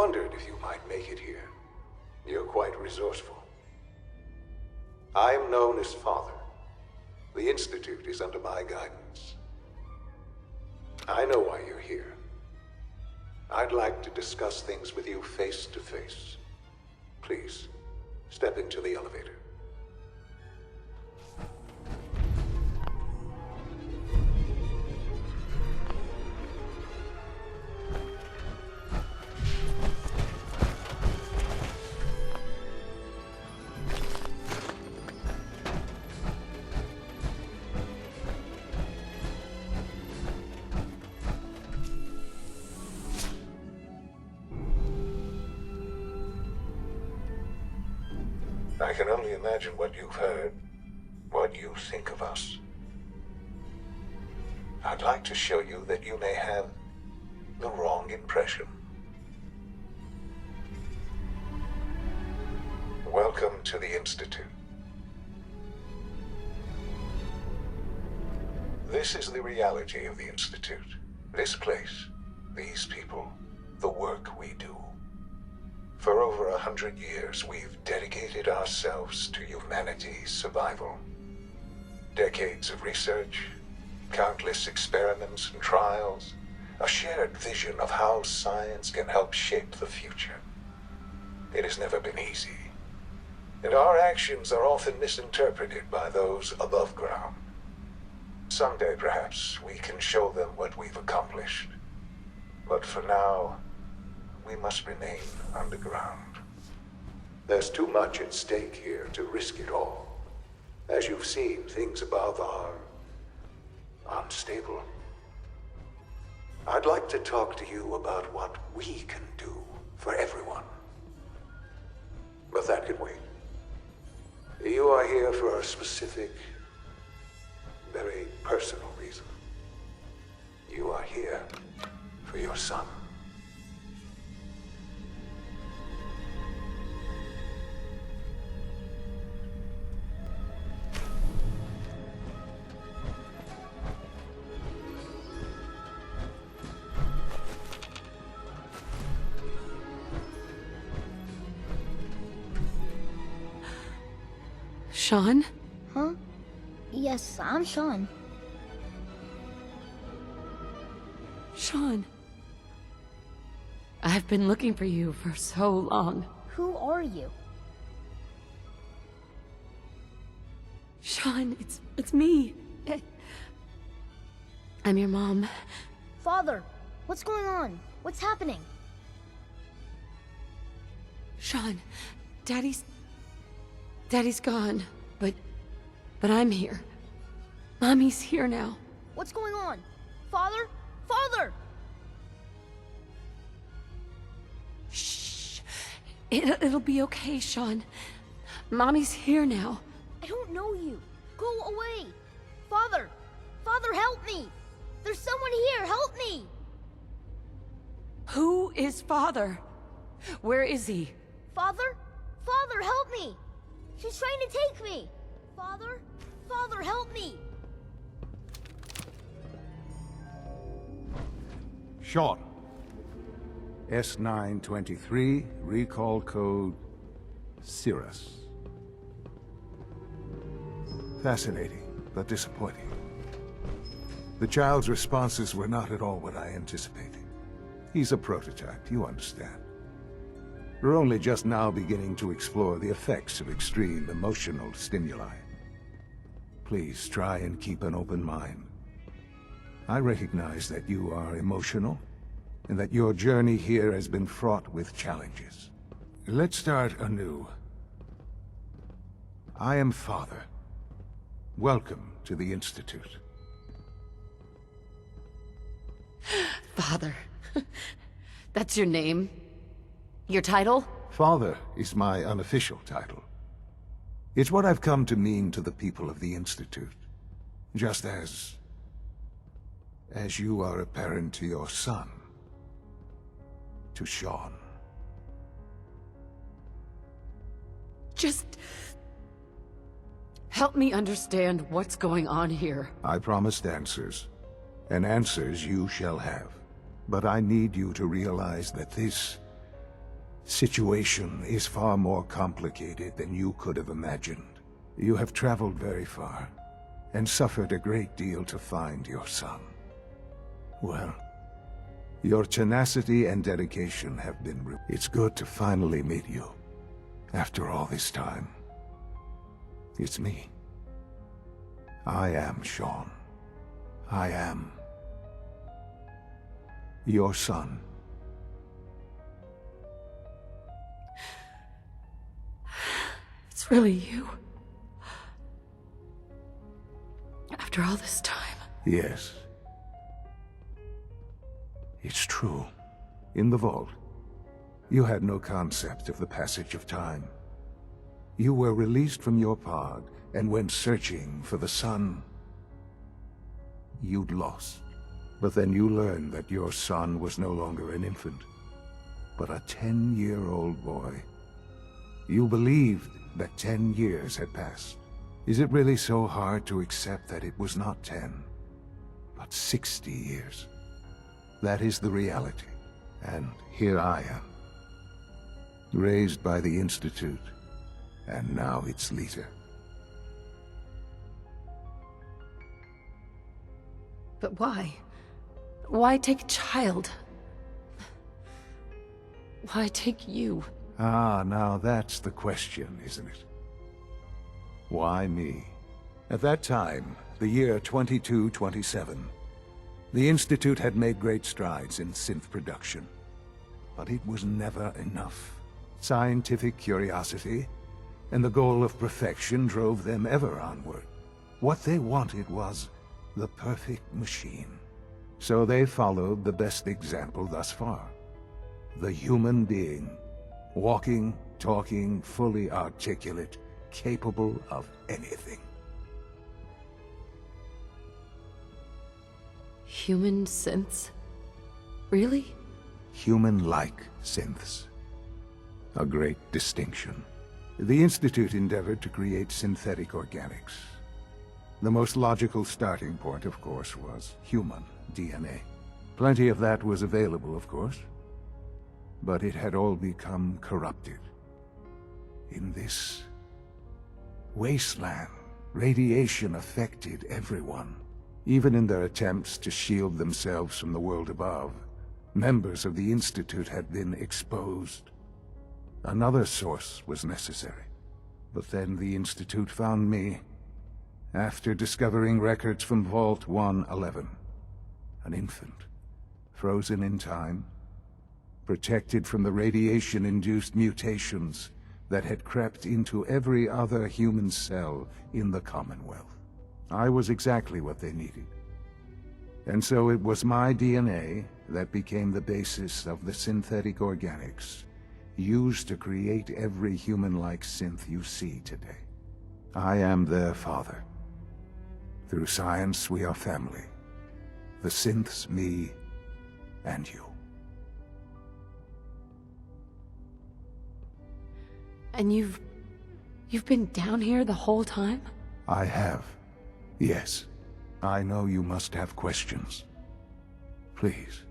wondered if you might make it here. You're quite resourceful. I am known as Father. The Institute is under my guidance. I know why you're here. I'd like to discuss things with you face to face. Please, step into the elevator. I can only imagine what you've heard, what you think of us. I'd like to show you that you may have the wrong impression. Welcome to the Institute. This is the reality of the Institute. This place, these people, the work we do. For over 100 years, we've dedicated ourselves to humanity's survival. Decades of research, countless experiments and trials, a shared vision of how science can help shape the future. It has never been easy, and our actions are often misinterpreted by those above ground. Someday, perhaps, we can show them what we've accomplished. But for now, we must remain underground. There's too much at stake here to risk it all. As you've seen, things above are unstable. I'd like to talk to you about what we can do for everyone. But that can wait. You are here for a specific, very personal reason. You are here for your son. Sean? Huh? Yes, I'm Sean. Sean. I've been looking for you for so long. Who are you? Sean, it's me. I'm your mom. Father, what's going on? What's happening? Sean, Daddy's gone, but I'm here. Mommy's here now. What's going on? Father? Father! Shh. It'll be okay, Sean. Mommy's here now. I don't know you. Go away. Father! Father, help me! There's someone here, help me! Who is Father? Where is he? Father? Father, help me! She's trying to take me! Father? Father, help me! Sean. S923, recall code Cirrus. Fascinating, but disappointing. The child's responses were not at all what I anticipated. He's a prototype, you understand. We're only just now beginning to explore the effects of extreme emotional stimuli. Please try and keep an open mind. I recognize that you are emotional, and that your journey here has been fraught with challenges. Let's start anew. I am Father. Welcome to the Institute. Father. That's your name? Your title? Father is my unofficial title. It's what I've come to mean to the people of the Institute. Just as you are a parent to your son. To Sean. Just help me understand what's going on here. I promised answers, and answers you shall have. But I need you to realize that this situation is far more complicated than you could have imagined. You have traveled very far, and suffered a great deal to find your son. Well, your tenacity and dedication have been It's good to finally meet you. After all this time. It's me. I am Sean. I am your son. It's really you. After all this time. Yes. It's true. In the vault, you had no concept of the passage of time. You were released from your pod and went searching for the sun you'd lost. But then you learned that your son was no longer an infant, but a 10-year-old boy. You believed that 10 years had passed. Is it really so hard to accept that it was not 10, but 60 years? That is the reality, and here I am, raised by the Institute, and now its leader. But why? Why take a child? Why take you? Ah, now that's the question, isn't it? Why me? At that time, the year 2227, the Institute had made great strides in synth production. But it was never enough. Scientific curiosity and the goal of perfection drove them ever onward. What they wanted was the perfect machine. So they followed the best example thus far. The human being. Walking, talking, fully articulate, capable of anything. Human synths? Really? Human-like synths. A great distinction. The Institute endeavored to create synthetic organics. The most logical starting point, of course, was human DNA. Plenty of that was available, of course. But it had all become corrupted. In this wasteland, radiation affected everyone. Even in their attempts to shield themselves from the world above, members of the Institute had been exposed. Another source was necessary. But then the Institute found me, after discovering records from Vault 111. An infant, frozen in time, protected from the radiation-induced mutations that had crept into every other human cell in the Commonwealth. I was exactly what they needed. And so it was my DNA that became the basis of the synthetic organics used to create every human-like synth you see today. I am their father. Through science, we are family. The synths, me, and you. And you've been down here the whole time? I have. Yes. I know you must have questions. Please.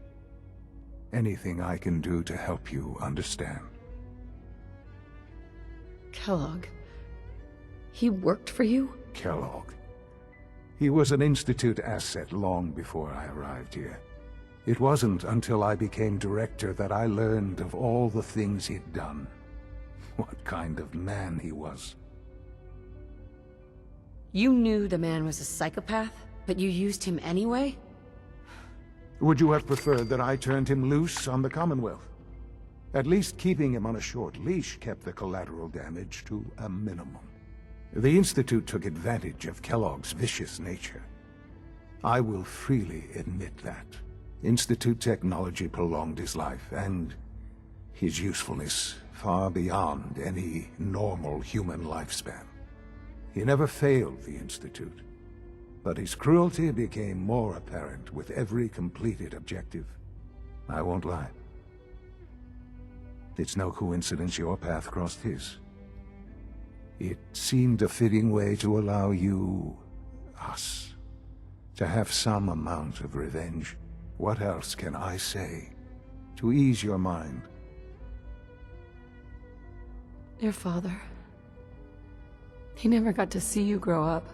Anything I can do to help you understand. Kellogg. He worked for you? Kellogg. He was an Institute asset long before I arrived here. It wasn't until I became director that I learned of all the things he'd done. What kind of man he was. You knew the man was a psychopath, but you used him anyway? Would you have preferred that I turned him loose on the Commonwealth? At least keeping him on a short leash kept the collateral damage to a minimum. The Institute took advantage of Kellogg's vicious nature. I will freely admit that. Institute technology prolonged his life, and his usefulness far beyond any normal human lifespan. He never failed the Institute, but his cruelty became more apparent with every completed objective. I won't lie. It's no coincidence your path crossed his. It seemed a fitting way to allow you, us, to have some amount of revenge. What else can I say to ease your mind? Your father. He never got to see you grow up.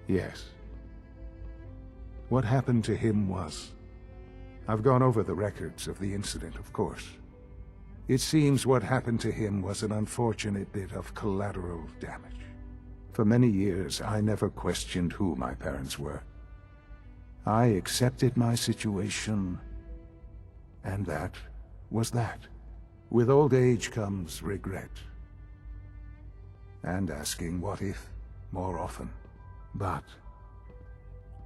Yes. What happened to him was... I've gone over the records of the incident, of course. It seems what happened to him was an unfortunate bit of collateral damage. For many years, I never questioned who my parents were. I accepted my situation, and that was that. With old age comes regret. And asking what if more often. But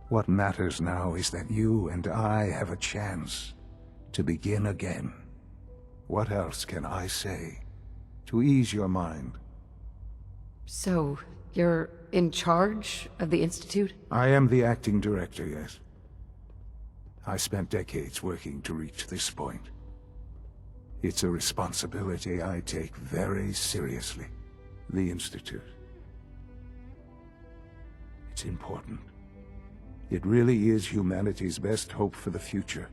what matters now is that you and I have a chance to begin again. What else can I say to ease your mind? So, you're in charge of the Institute? I am the acting director, yes. I spent decades working to reach this point. It's a responsibility I take very seriously. The Institute. It's important. It really is humanity's best hope for the future,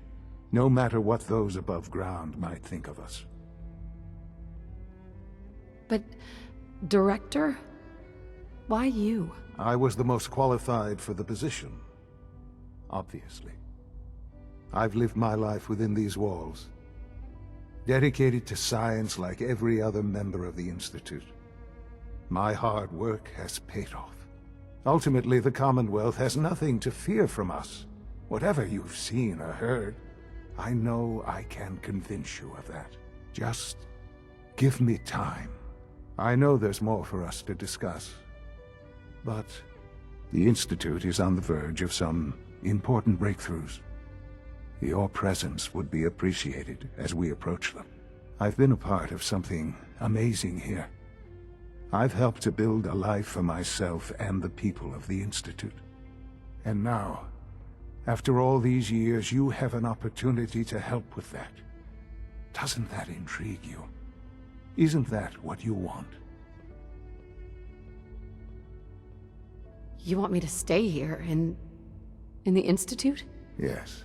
no matter what those above ground might think of us. But... Director? Why you? I was the most qualified for the position. Obviously. I've lived my life within these walls, dedicated to science like every other member of the Institute. My hard work has paid off. Ultimately, the Commonwealth has nothing to fear from us. Whatever you've seen or heard, I know I can convince you of that. Just give me time. I know there's more for us to discuss. But the Institute is on the verge of some important breakthroughs. Your presence would be appreciated as we approach them. I've been a part of something amazing here. I've helped to build a life for myself and the people of the Institute. And now, after all these years, you have an opportunity to help with that. Doesn't that intrigue you? Isn't that what you want? You want me to stay here, in the Institute? Yes,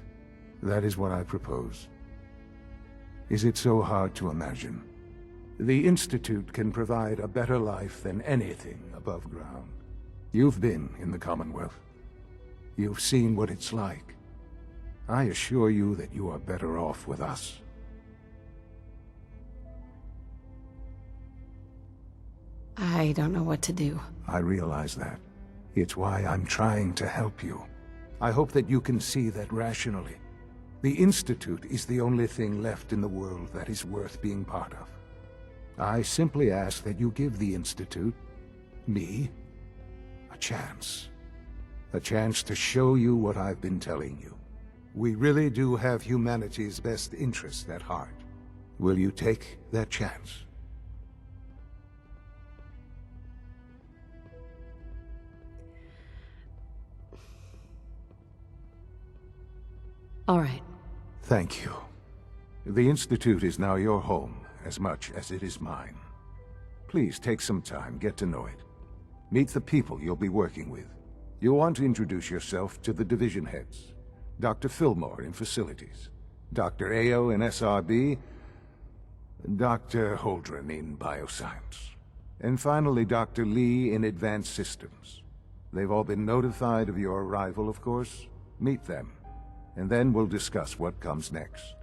that is what I propose. Is it so hard to imagine? The Institute can provide a better life than anything above ground. You've been in the Commonwealth. You've seen what it's like. I assure you that you are better off with us. I don't know what to do. I realize that. It's why I'm trying to help you. I hope that you can see that rationally. The Institute is the only thing left in the world that is worth being part of. I simply ask that you give the Institute, me, a chance. A chance to show you what I've been telling you. We really do have humanity's best interest at heart. Will you take that chance? All right. Thank you. The Institute is now your home, as much as it is mine. Please take some time, get to know it. Meet the people you'll be working with. You'll want to introduce yourself to the division heads. Dr. Fillmore in Facilities, Dr. Ao in SRB, Dr. Holdren in Bioscience, and finally Dr. Lee in Advanced Systems. They've all been notified of your arrival, of course. Meet them, and then we'll discuss what comes next.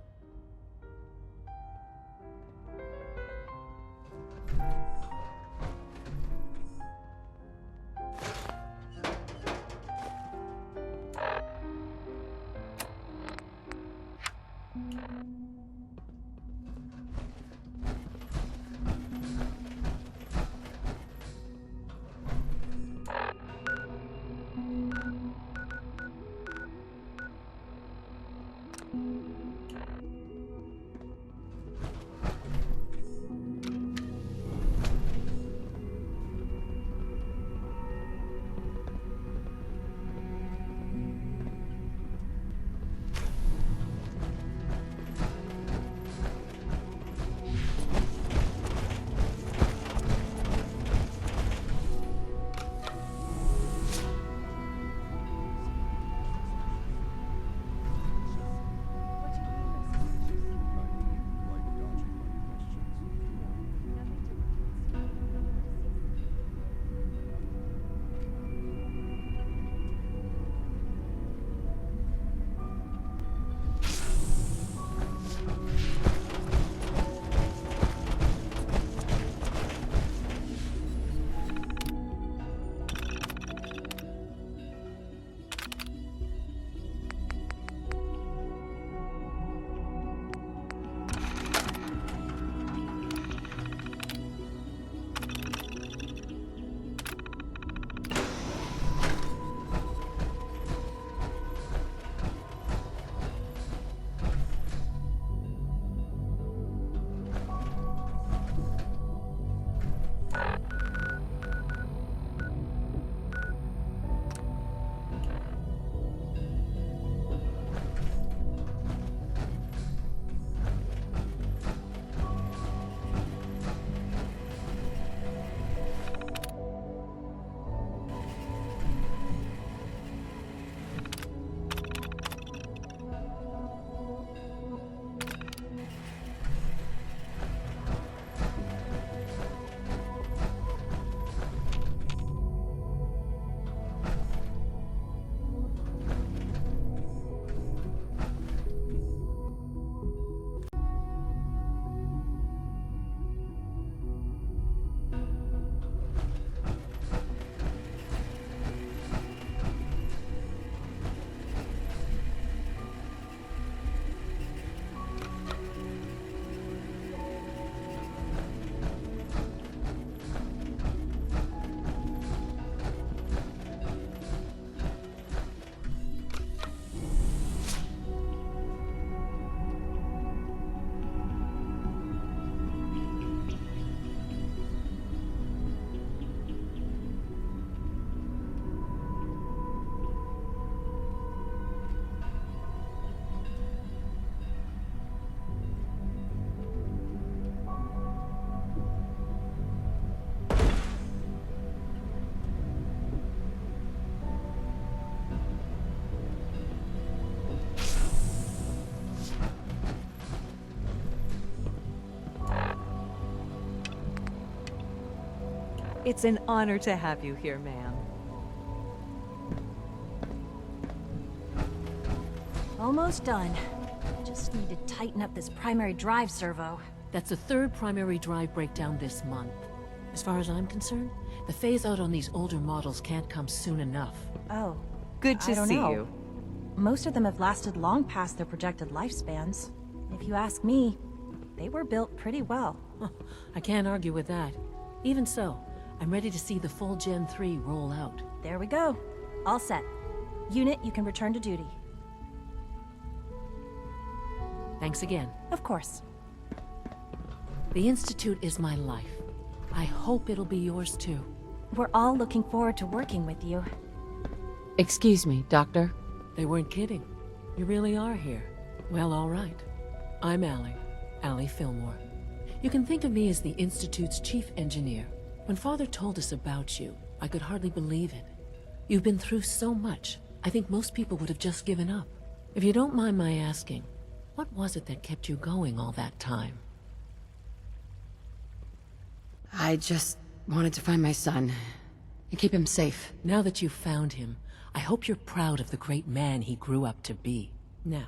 It's an honor to have you here, ma'am. Almost done. Just need to tighten up this primary drive servo. That's the third primary drive breakdown this month. As far as I'm concerned, the phase-out on these older models can't come soon enough. Oh. Good to I don't see know. you. Most of them have lasted long past their projected lifespans. If you ask me, they were built pretty well. I can't argue with that. Even so, I'm ready to see the full Gen 3 roll out. There we go. All set. Unit, you can return to duty. Thanks again. Of course. The Institute is my life. I hope it'll be yours too. We're all looking forward to working with you. Excuse me, Doctor. They weren't kidding. You really are here. Well, all right. I'm Allie Fillmore. You can think of me as the Institute's chief engineer. When Father told us about you, I could hardly believe it. You've been through so much, I think most people would have just given up. If you don't mind my asking, what was it that kept you going all that time? I just wanted to find my son and keep him safe. Now that you've found him, I hope you're proud of the great man he grew up to be. Now,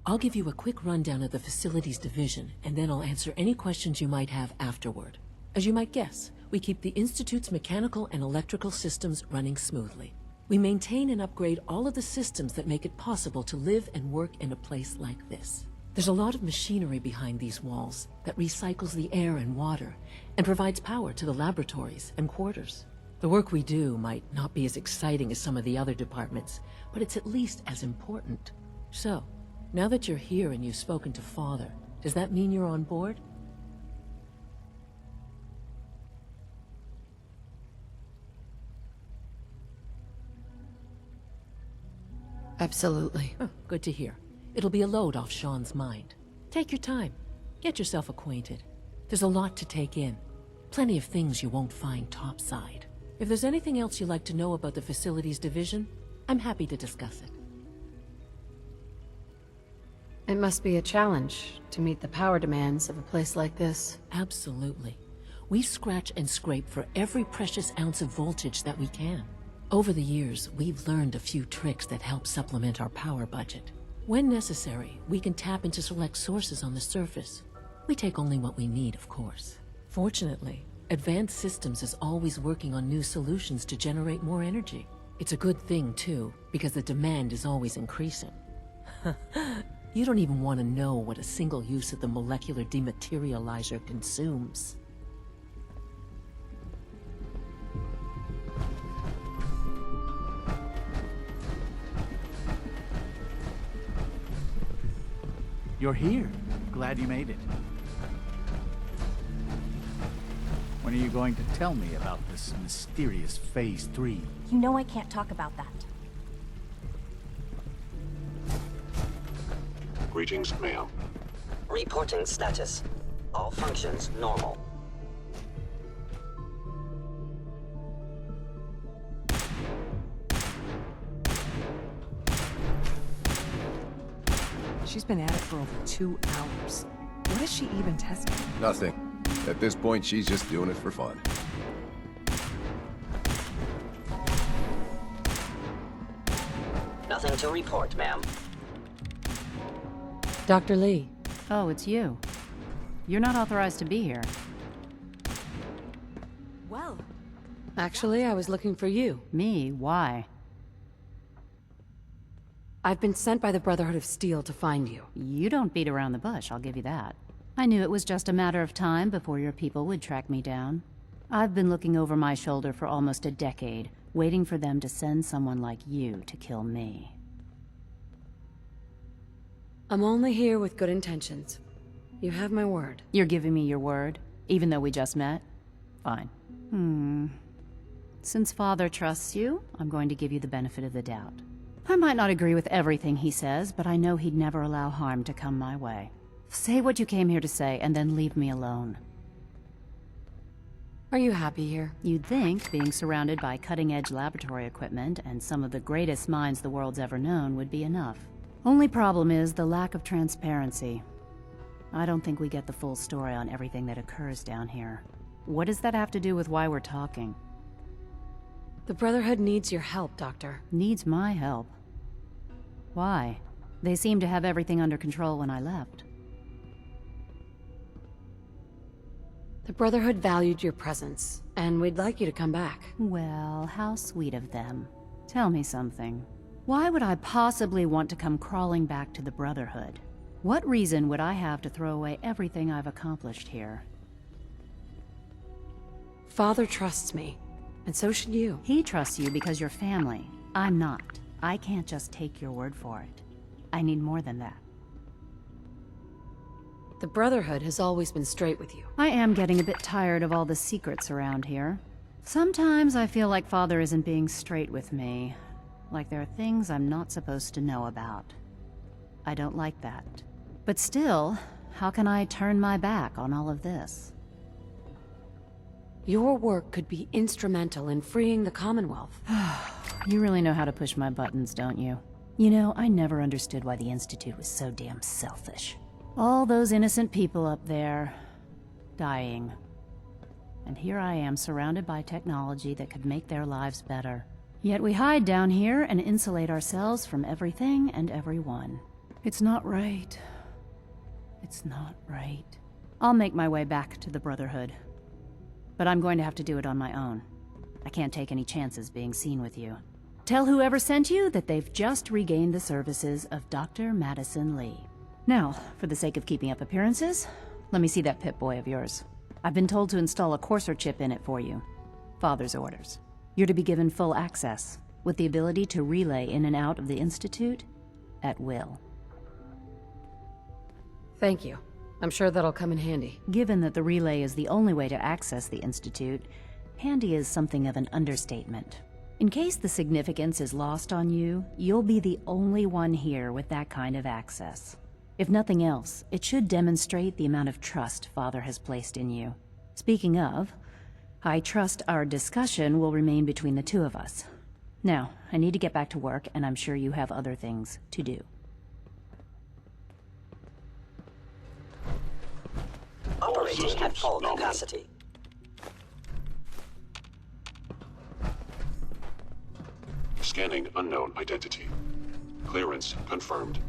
I'll give you a quick rundown of the Facilities Division, and then I'll answer any questions you might have afterward. As you might guess, we keep the Institute's mechanical and electrical systems running smoothly. We maintain and upgrade all of the systems that make it possible to live and work in a place like this. There's a lot of machinery behind these walls that recycles the air and water and provides power to the laboratories and quarters. The work we do might not be as exciting as some of the other departments, but it's at least as important. So, now that you're here and you've spoken to Father, does that mean you're on board? Absolutely. Oh, good to hear. It'll be a load off Sean's mind. Take your time. Get yourself acquainted. There's a lot to take in. Plenty of things you won't find topside. If there's anything else you'd like to know about the Facilities Division, I'm happy to discuss it. It must be a challenge to meet the power demands of a place like this. Absolutely. We scratch and scrape for every precious ounce of voltage that we can. Over the years, we've learned a few tricks that help supplement our power budget. When necessary, we can tap into select sources on the surface. We take only what we need, of course. Fortunately, Advanced Systems is always working on new solutions to generate more energy. It's a good thing, too, because the demand is always increasing. You don't even want to know what a single use of the molecular dematerializer consumes. You're here. Glad you made it. When are you going to tell me about this mysterious Phase 3? You know I can't talk about that. Greetings, ma'am. Reporting status. All functions normal. She's been at it for over 2 hours. What is she even testing? Nothing. At this point, she's just doing it for fun. Nothing to report, ma'am. Dr. Lee. Oh, it's you. You're not authorized to be here. Well, Actually, I was looking for you. Me? Why? I've been sent by the Brotherhood of Steel to find you. You don't beat around the bush, I'll give you that. I knew it was just a matter of time before your people would track me down. I've been looking over my shoulder for almost a decade, waiting for them to send someone like you to kill me. I'm only here with good intentions. You have my word. You're giving me your word, even though we just met? Fine. Since Father trusts you, I'm going to give you the benefit of the doubt. I might not agree with everything he says, but I know he'd never allow harm to come my way. Say what you came here to say, and then leave me alone. Are you happy here? You'd think being surrounded by cutting-edge laboratory equipment and some of the greatest minds the world's ever known would be enough. Only problem is the lack of transparency. I don't think we get the full story on everything that occurs down here. What does that have to do with why we're talking? The Brotherhood needs your help, Doctor. Needs my help? Why? They seemed to have everything under control when I left. The Brotherhood valued your presence, and we'd like you to come back. Well, how sweet of them. Tell me something. Why would I possibly want to come crawling back to the Brotherhood? What reason would I have to throw away everything I've accomplished here? Father trusts me, and so should you. He trusts you because you're family. I'm not. I can't just take your word for it. I need more than that. The Brotherhood has always been straight with you. I am getting a bit tired of all the secrets around here. Sometimes I feel like Father isn't being straight with me. Like there are things I'm not supposed to know about. I don't like that. But still, how can I turn my back on all of this? Your work could be instrumental in freeing the Commonwealth. You really know how to push my buttons, don't you? You know, I never understood why the Institute was so damn selfish. All those innocent people up there, dying. And here I am surrounded by technology that could make their lives better. Yet we hide down here and insulate ourselves from everything and everyone. It's not right. It's not right. I'll make my way back to the Brotherhood. But I'm going to have to do it on my own. I can't take any chances being seen with you. Tell whoever sent you that they've just regained the services of Dr. Madison Lee. Now, for the sake of keeping up appearances, let me see that Pip-Boy of yours. I've been told to install a courser chip in it for you. Father's orders. You're to be given full access, with the ability to relay in and out of the Institute at will. Thank you. I'm sure that'll come in handy. Given that the relay is the only way to access the Institute, handy is something of an understatement. In case the significance is lost on you, you'll be the only one here with that kind of access. If nothing else, it should demonstrate the amount of trust Father has placed in you. Speaking of, I trust our discussion will remain between the two of us. Now, I need to get back to work, and I'm sure you have other things to do. Operating at full capacity. Scanning unknown identity. Clearance confirmed.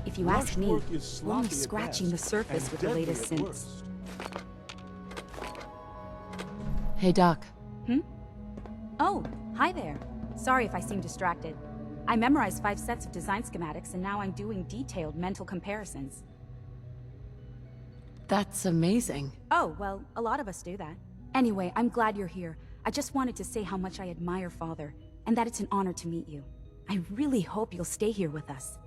If you ask me, we're only scratching the surface with the latest synths. Hey, Doc. Oh, hi there. Sorry if I seem distracted. I memorized 5 sets of design schematics, and now I'm doing detailed mental comparisons. That's amazing. Oh, well, a lot of us do that. Anyway, I'm glad you're here. I just wanted to say how much I admire Father, and that it's an honor to meet you. I really hope you'll stay here with us.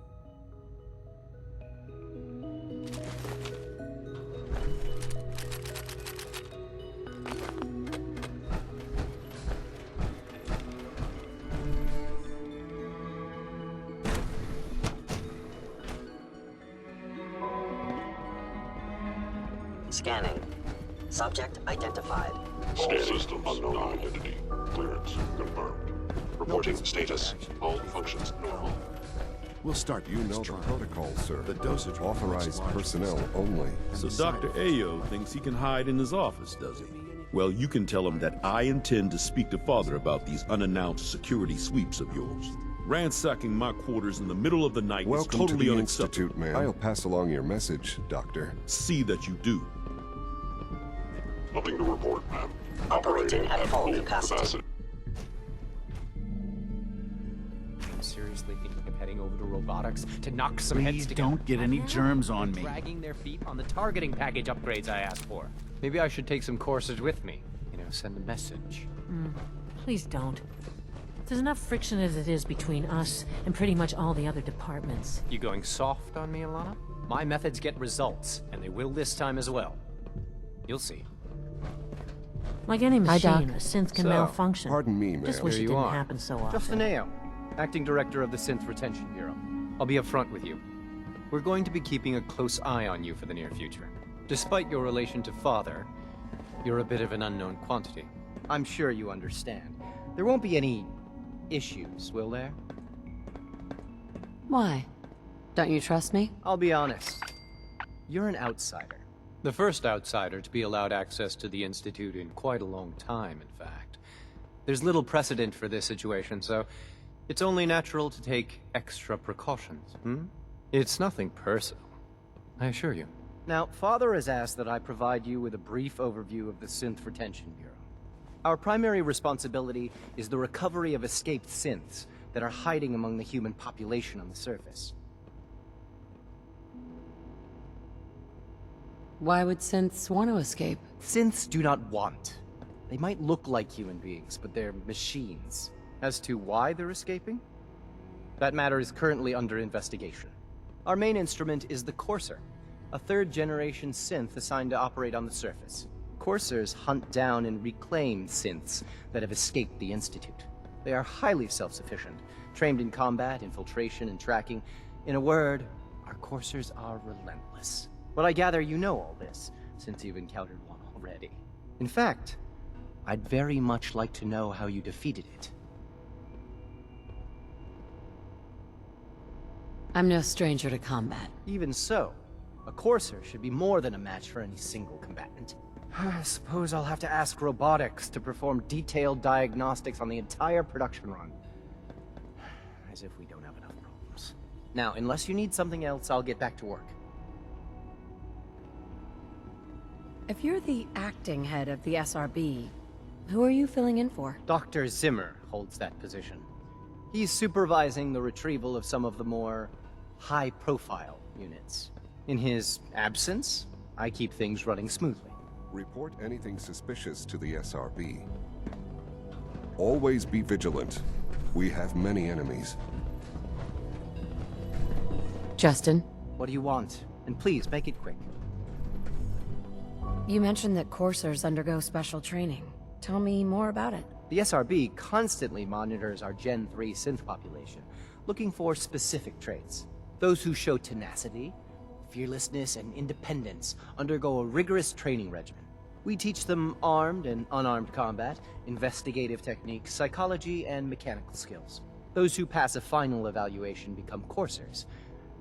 Scanning. Subject identified. All system unknown identity. Clearance confirmed. Reporting status. All functions normal. We'll start. You know the protocol, sir. The dosage authorized personnel only. So Dr. Ayo thinks he can hide in his office, does he? Well, you can tell him that I intend to speak to Father about these unannounced security sweeps of yours. Ransacking my quarters in the middle of the night is totally Welcome to the unacceptable. Institute, man. I'll pass along your message, Doctor. See that you do. Nothing to report, ma'am. Operating at full capacity. I'm seriously thinking of heading over to robotics to knock some heads Please together. don't get any germs on me. Dragging their feet on the targeting package upgrades I asked for. Maybe I should take some courses with me. You know, send a message. Please don't. There's enough friction as it is between us and pretty much all the other departments. You going soft on me, Alana? My methods get results, and they will this time as well. You'll see. Like any Hi, Doc. machine, a synth can So, malfunction. Pardon me, ma'am. Just wish Here it you didn't are. happen so often. Justin Ayo, Acting Director of the Synth Retention Bureau. I'll be upfront with you. We're going to be keeping a close eye on you for the near future. Despite your relation to Father, you're a bit of an unknown quantity. I'm sure you understand. There won't be any issues, will there? Why? Don't you trust me? I'll be honest. You're an outsider. The first outsider to be allowed access to the Institute in quite a long time, in fact. There's little precedent for this situation, so it's only natural to take extra precautions, It's nothing personal, I assure you. Now, Father has asked that I provide you with a brief overview of the Synth Retention Bureau. Our primary responsibility is the recovery of escaped synths that are hiding among the human population on the surface. Why would synths want to escape? Synths do not want. They might look like human beings, but they're machines. As to why they're escaping? That matter is currently under investigation. Our main instrument is the Courser, a third-generation synth assigned to operate on the surface. Coursers hunt down and reclaim synths that have escaped the Institute. They are highly self-sufficient, trained in combat, infiltration, and tracking. In a word, our Coursers are relentless. But I gather you know all this, since you've encountered one already. In fact, I'd very much like to know how you defeated it. I'm no stranger to combat. Even so, a Courser should be more than a match for any single combatant. I suppose I'll have to ask robotics to perform detailed diagnostics on the entire production run. As if we don't have enough problems. Now, unless you need something else, I'll get back to work. If you're the acting head of the SRB, who are you filling in for? Dr. Zimmer holds that position. He's supervising the retrieval of some of the more high-profile units. In his absence, I keep things running smoothly. Report anything suspicious to the SRB. Always be vigilant. We have many enemies. Justin? What do you want? And please, make it quick. You mentioned that coursers undergo special training. Tell me more about it. The SRB constantly monitors our Gen 3 synth population, looking for specific traits. Those who show tenacity, fearlessness, and independence undergo a rigorous training regimen. We teach them armed and unarmed combat, investigative techniques, psychology, and mechanical skills. Those who pass a final evaluation become coursers.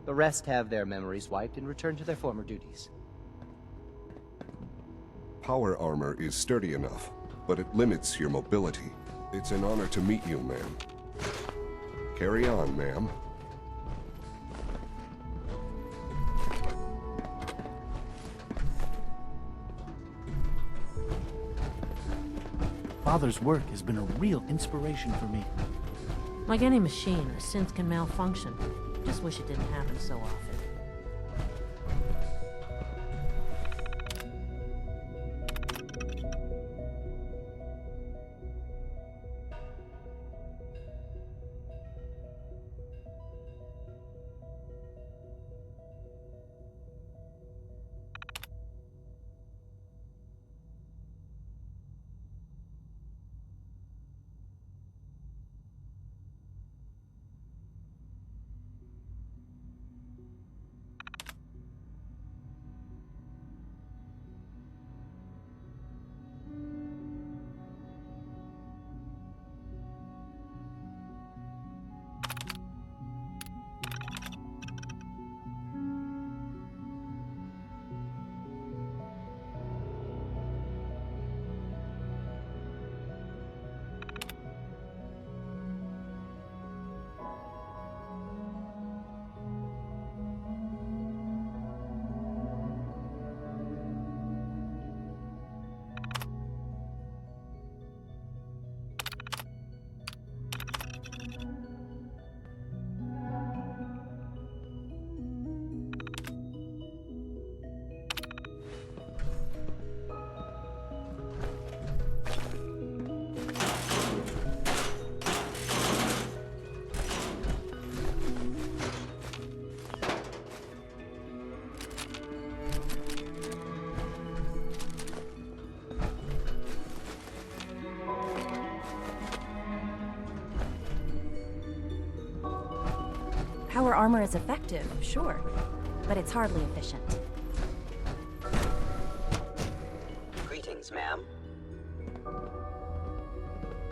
The rest have their memories wiped and return to their former duties. Power armor is sturdy enough, but it limits your mobility. It's an honor to meet you, ma'am. Carry on, ma'am. Father's work has been a real inspiration for me. Like any machine, a synth can malfunction. Just wish it didn't happen so often. Power armor is effective, sure, but it's hardly efficient. Greetings, ma'am.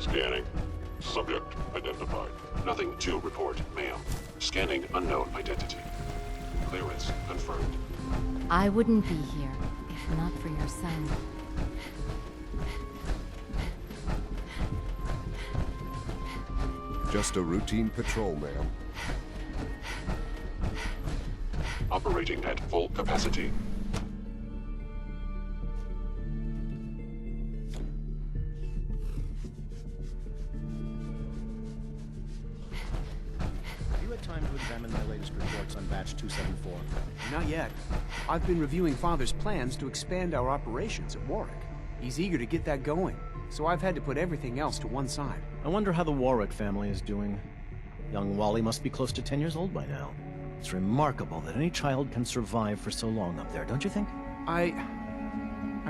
Scanning. Subject identified. Nothing to report, ma'am. Scanning unknown identity. Clearance confirmed. I wouldn't be here if not for your son. Just a routine patrol, ma'am. Operating at full capacity. Have you had time to examine my latest reports on batch 274? Not yet. I've been reviewing Father's plans to expand our operations at Warwick. He's eager to get that going, so I've had to put everything else to one side. I wonder how the Warwick family is doing. Young Wally must be close to 10 years old by now. It's remarkable that any child can survive for so long up there, don't you think? I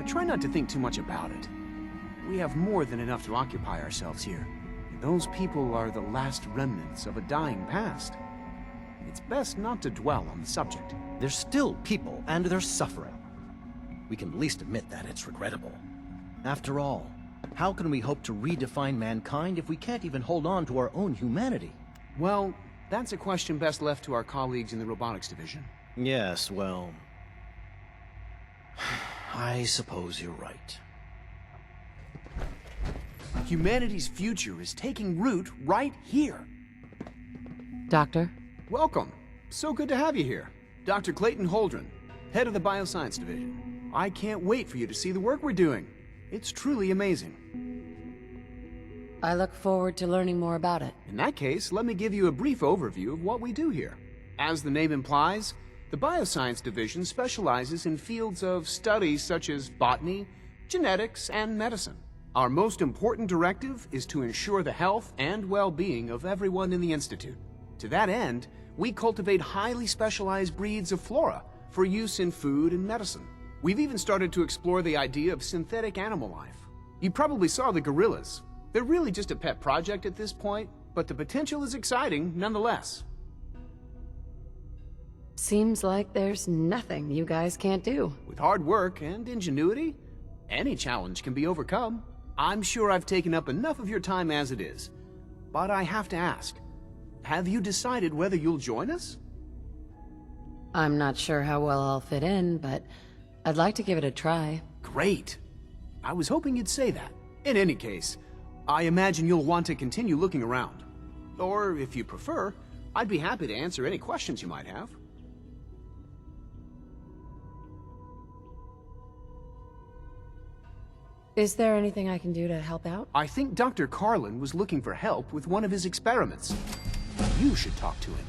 try not to think too much about it. We have more than enough to occupy ourselves here. Those people are the last remnants of a dying past. It's best not to dwell on the subject. They're still people, and they're suffering. We can at least admit that it's regrettable. After all, how can we hope to redefine mankind if we can't even hold on to our own humanity? Well, that's a question best left to our colleagues in the robotics division. Yes, well... I suppose you're right. Humanity's future is taking root right here. Doctor? Welcome. So good to have you here. Dr. Clayton Holdren, head of the Bioscience Division. I can't wait for you to see the work we're doing. It's truly amazing. I look forward to learning more about it. In that case, let me give you a brief overview of what we do here. As the name implies, the Bioscience Division specializes in fields of study such as botany, genetics, and medicine. Our most important directive is to ensure the health and well-being of everyone in the Institute. To that end, we cultivate highly specialized breeds of flora for use in food and medicine. We've even started to explore the idea of synthetic animal life. You probably saw the gorillas. They're really just a pet project at this point, but the potential is exciting nonetheless. Seems like there's nothing you guys can't do. With hard work and ingenuity, any challenge can be overcome. I'm sure I've taken up enough of your time as it is, but I have to ask, have you decided whether you'll join us? I'm not sure how well I'll fit in, but I'd like to give it a try. Great. I was hoping you'd say that. In any case, I imagine you'll want to continue looking around. Or, if you prefer, I'd be happy to answer any questions you might have. Is there anything I can do to help out? I think Dr. Carlin was looking for help with one of his experiments. You should talk to him.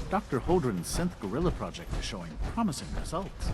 Dr. Holdren's synth gorilla project is showing promising results.